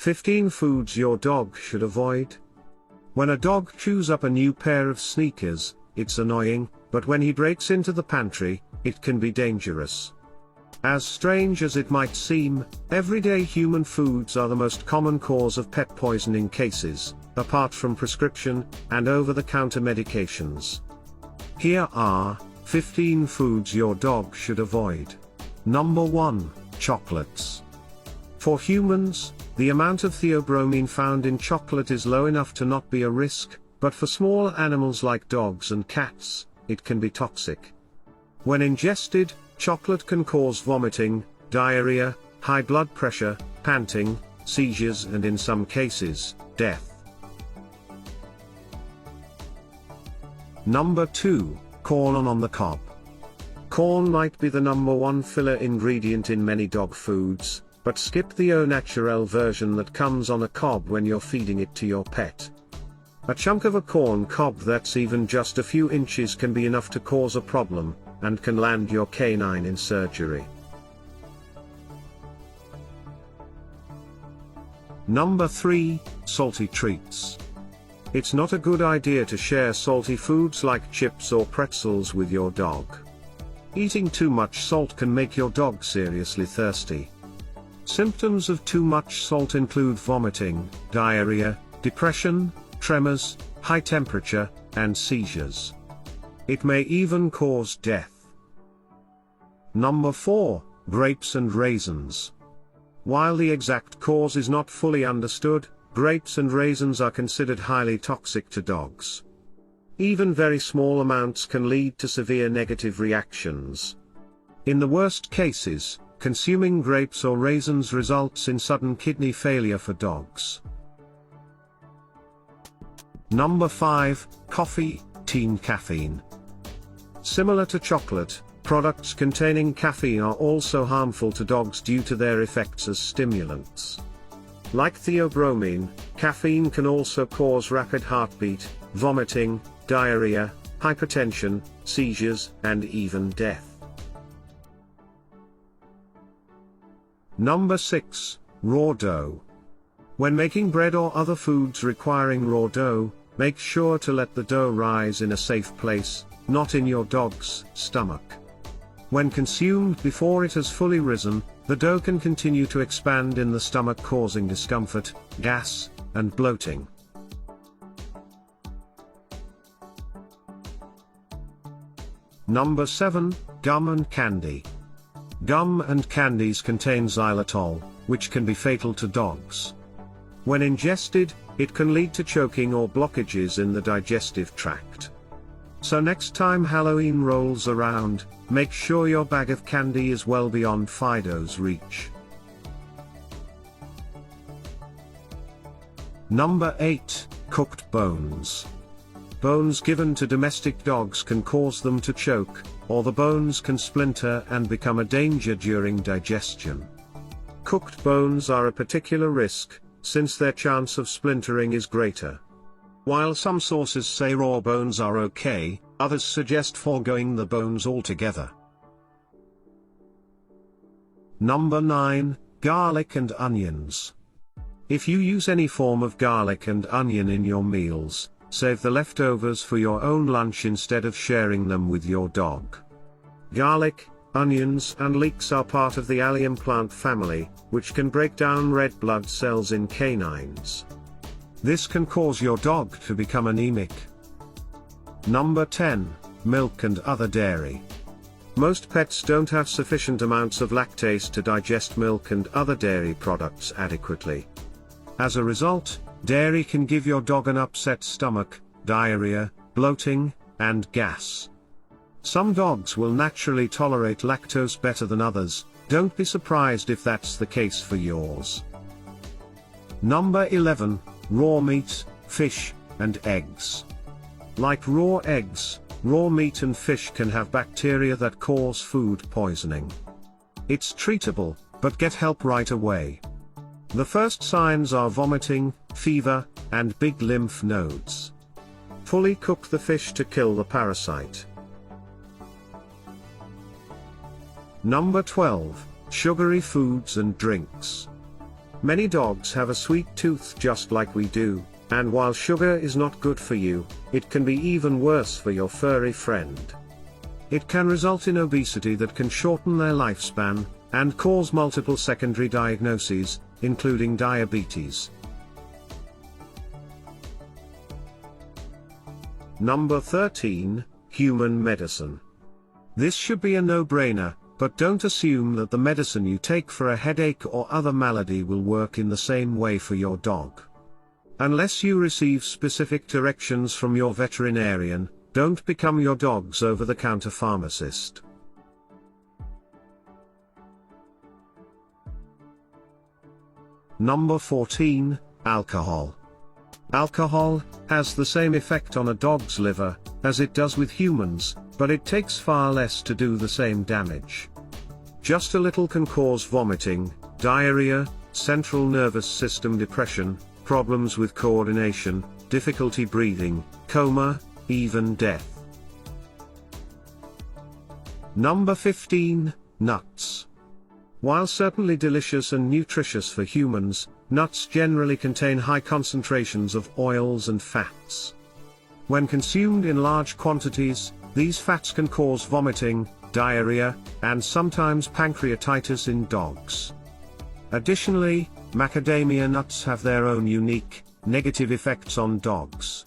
15 foods your dog should avoid. When a dog chews up a new pair of sneakers, it's annoying, but when he breaks into the pantry, it can be dangerous. As strange as it might seem, everyday human foods are the most common cause of pet poisoning cases, apart from prescription and over-the-counter medications. Here are 15 foods your dog should avoid. Number 1. Chocolates. For humans, the amount of theobromine found in chocolate is low enough to not be a risk, but for small animals like dogs and cats, it can be toxic. When ingested, chocolate can cause vomiting, diarrhea, high blood pressure, panting, seizures and in some cases, death. Number 2. Corn on the cob. Corn might be the number one filler ingredient in many dog foods, but skip the au naturel version that comes on a cob when you're feeding it to your pet. A chunk of a corn cob that's even just a few inches can be enough to cause a problem, and can land your canine in surgery. Number 3. Salty treats. It's not a good idea to share salty foods like chips or pretzels with your dog. Eating too much salt can make your dog seriously thirsty. Symptoms of too much salt include vomiting, diarrhea, depression, tremors, high temperature, and seizures. It may even cause death. Number 4. Grapes and raisins. While the exact cause is not fully understood, grapes and raisins are considered highly toxic to dogs. Even very small amounts can lead to severe negative reactions. In the worst cases, consuming grapes or raisins results in sudden kidney failure for dogs. Number 5. Coffee, teen caffeine. Similar to chocolate, products containing caffeine are also harmful to dogs due to their effects as stimulants. Like theobromine, caffeine can also cause rapid heartbeat, vomiting, diarrhea, hypertension, seizures, and even death. Number 6. Raw dough. When making bread or other foods requiring raw dough, make sure to let the dough rise in a safe place, not in your dog's stomach. When consumed before it has fully risen, the dough can continue to expand in the stomach, causing discomfort, gas, and bloating. Number 7. Gum and candy. Gum and candies contain xylitol, which can be fatal to dogs. When ingested, it can lead to choking or blockages in the digestive tract. So next time Halloween rolls around, make sure your bag of candy is well beyond Fido's reach. Number 8. Cooked bones. Bones given to domestic dogs can cause them to choke, or the bones can splinter and become a danger during digestion. Cooked bones are a particular risk, since their chance of splintering is greater. While some sources say raw bones are okay, others suggest foregoing the bones altogether. Number 9. Garlic and onions. If you use any form of garlic and onion in your meals, save the leftovers for your own lunch instead of sharing them with your dog. Garlic, onions and leeks are part of the allium plant family, which can break down red blood cells in canines. This can cause your dog to become anemic. Number 10. Milk and other dairy. Most pets don't have sufficient amounts of lactase to digest milk and other dairy products adequately. As a result, dairy can give your dog an upset stomach, diarrhea, bloating, and gas. Some dogs will naturally tolerate lactose better than others. Don't be surprised if that's the case for yours. Number 11. Raw meat, fish, and eggs. Like raw eggs, raw meat and fish can have bacteria that cause food poisoning. It's treatable, but get help right away. The first signs are vomiting, fever, and big lymph nodes. Fully cook the fish to kill the parasite. Number 12. Sugary foods and drinks. Many dogs have a sweet tooth just like we do, and while sugar is not good for you, it can be even worse for your furry friend. It can result in obesity that can shorten their lifespan, and cause multiple secondary diagnoses, including diabetes. Number 13, human medicine. This should be a no-brainer, but don't assume that the medicine you take for a headache or other malady will work in the same way for your dog. Unless you receive specific directions from your veterinarian, don't become your dog's over-the-counter pharmacist. Number 14, alcohol. Alcohol has the same effect on a dog's liver as it does with humans, but it takes far less to do the same damage. Just a little can cause vomiting, diarrhea, central nervous system depression, problems with coordination, difficulty breathing, coma, even death. Number 15, nuts. While certainly delicious and nutritious for humans, nuts generally contain high concentrations of oils and fats. When consumed in large quantities, these fats can cause vomiting, diarrhea, and sometimes pancreatitis in dogs. Additionally, macadamia nuts have their own unique, negative effects on dogs.